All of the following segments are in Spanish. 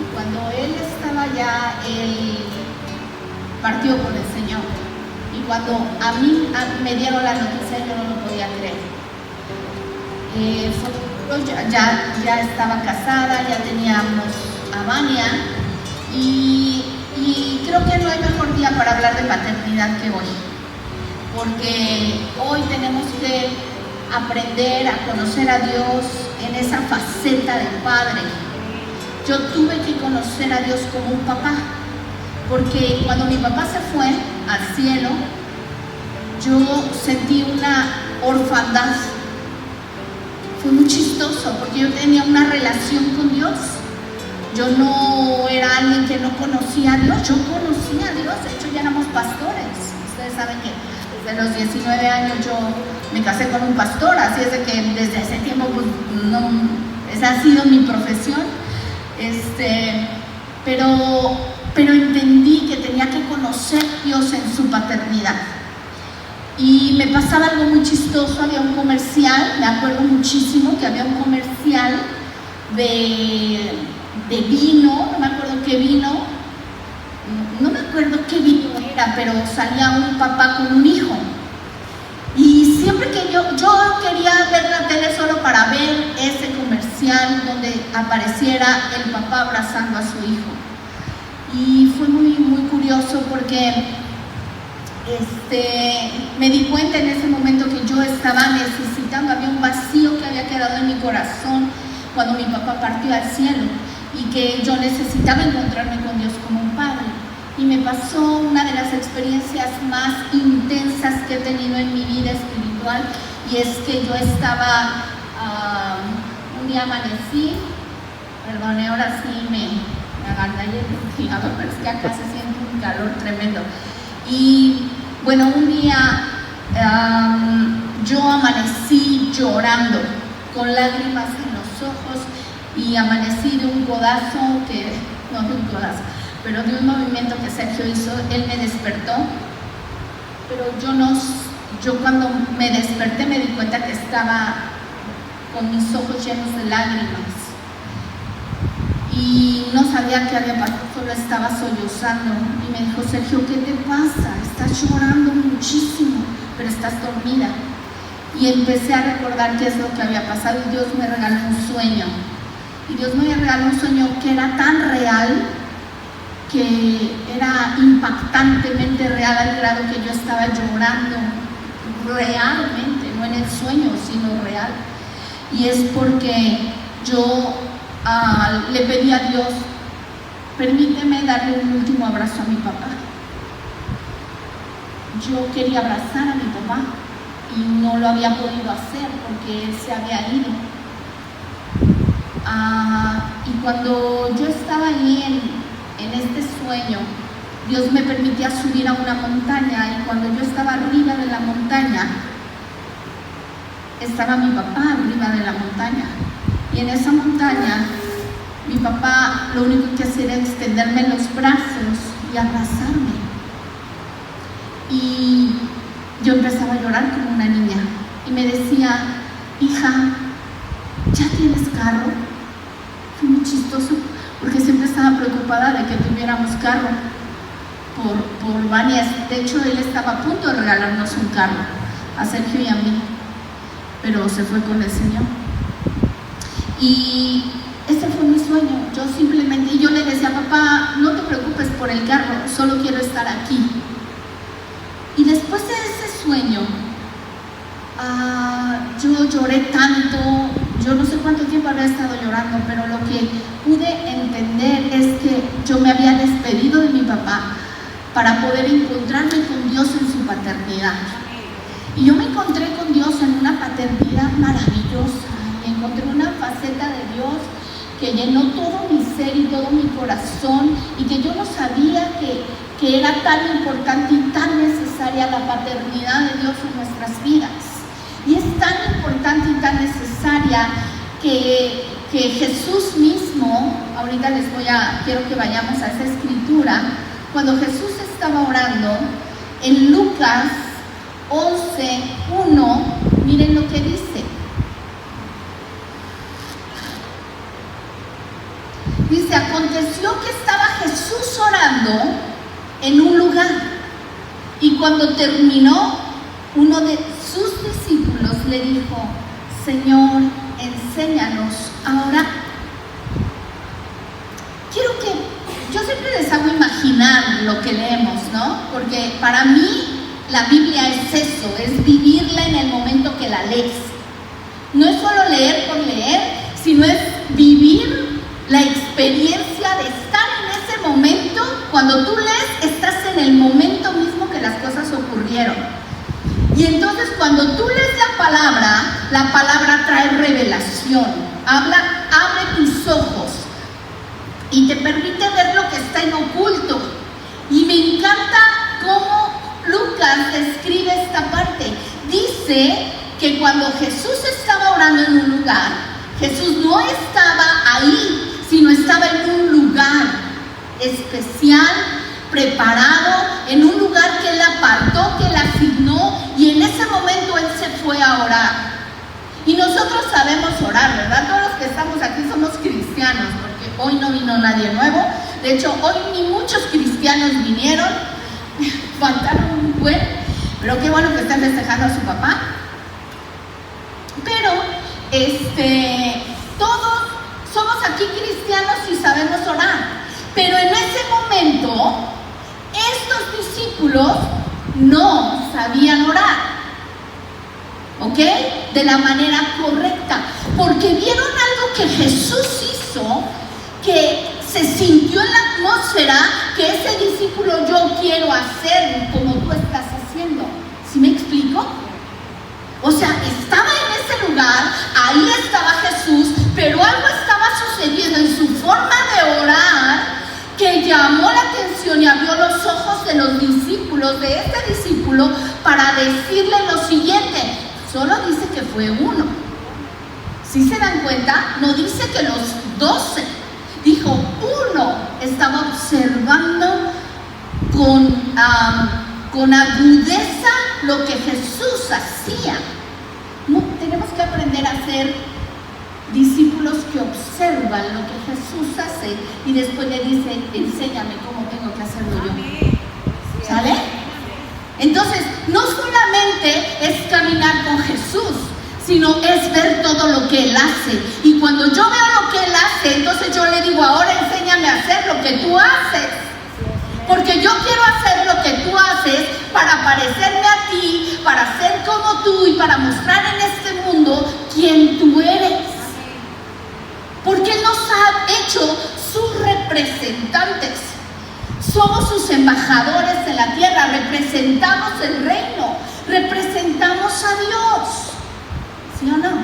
Y cuando él estaba ya, él partió con el Señor. Y cuando a mí me dieron la noticia, yo no lo podía creer. Ya estaba casada, ya teníamos a Vania, y creo que no hay mejor día para hablar de paternidad que hoy, porque hoy tenemos que aprender a conocer a Dios en esa faceta de padre. Yo tuve que conocer a Dios como un papá, porque cuando mi papá se fue al cielo, yo sentí una orfandad. Fue muy chistoso, porque yo tenía una relación con Dios. Yo no era alguien que no conocía a Dios, yo conocía a Dios. De hecho, ya éramos pastores. Ustedes saben que desde los 19 años yo me casé con un pastor, así es de que desde ese tiempo pues, no, esa ha sido mi profesión. Pero entendí que tenía que conocer a Dios en su paternidad. Y me pasaba algo muy chistoso. Había un comercial, me acuerdo muchísimo que había un comercial de vino, no me acuerdo qué vino, era, pero salía un papá con un hijo. Y siempre que yo quería ver la tele solo para ver ese comercial donde apareciera el papá abrazando a su hijo. Y fue muy, muy curioso porque me di cuenta en ese momento que yo estaba necesitando, había un vacío que había quedado en mi corazón cuando mi papá partió al cielo, y que yo necesitaba encontrarme con Dios como un padre. Y me pasó una de las experiencias más intensas que he tenido en mi vida espiritual, y es que yo estaba, un día amanecí, perdone, ahora sí me agandallé el ventilador, pero es que acá se siente un calor tremendo. Y bueno, un día yo amanecí llorando, con lágrimas en los ojos, y amanecí de un codazo, no de un codazo, pero de un movimiento que Sergio hizo. Él me despertó, pero yo cuando me desperté me di cuenta que estaba con mis ojos llenos de lágrimas y no sabía qué había pasado, solo estaba sollozando. Y me dijo: Sergio, ¿qué te pasa? Estás llorando muchísimo, pero estás dormida. Y empecé a recordar qué es lo que había pasado, y Dios me regaló un sueño. Y Dios me regaló un sueño que era tan real, que era impactantemente real, al grado que yo estaba llorando realmente, no en el sueño, sino real. Y es porque yo le pedí a Dios: permíteme darle un último abrazo a mi papá. Yo quería abrazar a mi papá y no lo había podido hacer porque él se había ido. Y cuando yo estaba ahí en este sueño, Dios me permitía subir a una montaña, y cuando yo estaba arriba de la montaña, estaba mi papá arriba de la montaña. Y en esa montaña, mi papá lo único que hacía era extenderme los brazos y abrazarme. Y yo empezaba a llorar como una niña. Y me decía: hija, ¿ya tienes carro? Fue muy chistoso, porque siempre estaba preocupada de que tuviéramos carro por Vania. De hecho, él estaba a punto de regalarnos un carro a Sergio y a mí, pero se fue con el Señor. Y ese fue mi sueño. Y yo le decía: papá, no te preocupes por el carro, solo quiero estar aquí. Y después de ese sueño, yo lloré tanto. Yo no sé cuánto tiempo había estado llorando, pero lo que pude entender es que yo me había despedido de mi papá para poder encontrarme con Dios en su paternidad. Y yo me encontré con Dios en una paternidad maravillosa. Y encontré una faceta de Dios que llenó todo mi ser y todo mi corazón, y que yo no sabía que era tan importante y tan necesaria la paternidad de Dios en nuestras vidas. Y es tan importante y tan necesaria que Jesús mismo, ahorita quiero que vayamos a esa escritura, cuando Jesús estaba orando, en Lucas 11:1, miren lo que dice. Dice dice, aconteció que estaba Jesús orando en un lugar, y cuando terminó, uno de sus discípulos le dijo, Señor, enséñanos a orar. Quiero que, yo siempre les hago imaginar lo que leemos, ¿no? Porque para mí la Biblia es eso, es vivirla en el momento que la lees. No es solo leer por leer, sino es vivir la experiencia de estar en ese momento. Cuando tú lees, estás en el momento mismo que las cosas ocurrieron. Y entonces cuando tú lees la palabra trae revelación, abre tus ojos y te permite ver lo que está en oculto. Y me encanta cómo Lucas describe esta parte. Dice que cuando Jesús estaba orando en un lugar, Jesús no estaba ahí, sino estaba en un lugar especial, preparado, en un lugar que Él apartó, que Él asignó, y en ese momento Él se fue a orar. Y nosotros sabemos orar, ¿verdad? Todos los que estamos aquí somos cristianos, porque hoy no vino nadie nuevo. De hecho, hoy ni muchos cristianos vinieron, faltaron un buen, pero qué bueno que están festejando a su papá. Pero, todos somos aquí cristianos y sabemos orar. Pero en ese momento, estos discípulos no sabían orar, ¿ok? De la manera correcta, porque vieron algo que Jesús hizo, que se sintió en la atmósfera, que ese discípulo, yo quiero hacer como tú estás haciendo. ¿Sí me explico? O sea, estaba en ese lugar, ahí estaba Jesús, pero algo estaba sucediendo en su forma de orar que llamó la atención y abrió los ojos de los discípulos, de este discípulo, para decirle lo siguiente. Solo dice que fue uno. ¿Sí se dan cuenta? No dice que los 12. Dijo uno. Estaba observando con agudeza lo que Jesús hacía. Tenemos que aprender a ser discípulos que observan lo que Jesús hace y después le dice, enséñame cómo tengo que hacerlo yo. ¿Sale? Entonces, no solamente es caminar con Jesús, sino es ver todo lo que Él hace. Y cuando yo veo lo que Él hace, entonces yo le digo, ahora enséñame a hacer lo que tú haces. Porque yo quiero hacer lo que tú haces para parecerme a ti, para ser como tú y para mostrar en este mundo quién tú eres. Porque Él nos ha hecho sus representantes. Somos sus embajadores en la tierra, representamos el reino, representamos a Dios. ¿Sí o no?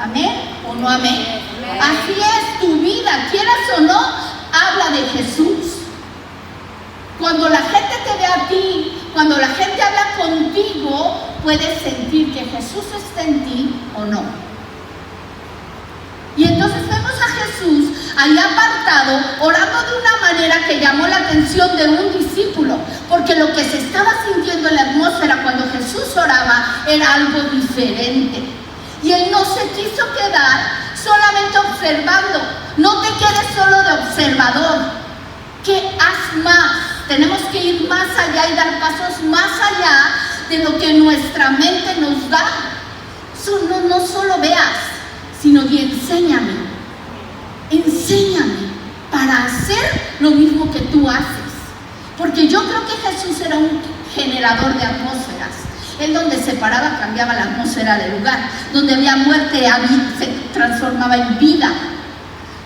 ¿Amén o no amén? Así es tu vida, quieras o no, habla de Jesús. Cuando la gente te ve a ti, cuando la gente habla contigo, puedes sentir que Jesús está en ti o no. Y entonces vemos a Jesús ahí apartado, orando de una manera que llamó la atención de un discípulo, porque lo que se estaba sintiendo en la atmósfera cuando Jesús oraba era algo diferente. Y Él no se quiso quedar solamente observando. No te quedes solo de observador, que haz más. Tenemos que ir más allá y dar pasos más allá de lo que nuestra mente nos da. No solo veas, sino que enséñame para hacer lo mismo que tú haces. Porque yo creo que Jesús era un generador de atmósferas. Él donde se paraba cambiaba la atmósfera del lugar. Donde había muerte se transformaba en vida.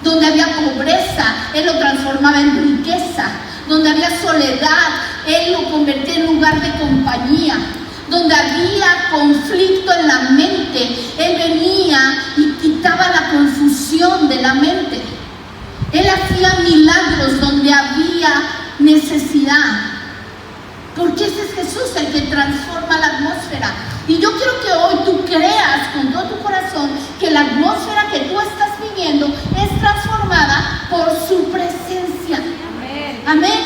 Donde había pobreza, Él lo transformaba en riqueza. Donde había soledad, Él lo convertía en lugar de compañía. Donde había conflicto en la mente, Él venía y quitaba la confusión de la mente. Él hacía milagros donde había necesidad. Porque ese es Jesús el que transforma la atmósfera. Y yo quiero que hoy tú creas con todo tu corazón que la atmósfera que tú estás viviendo es transformada por su presencia. Amén.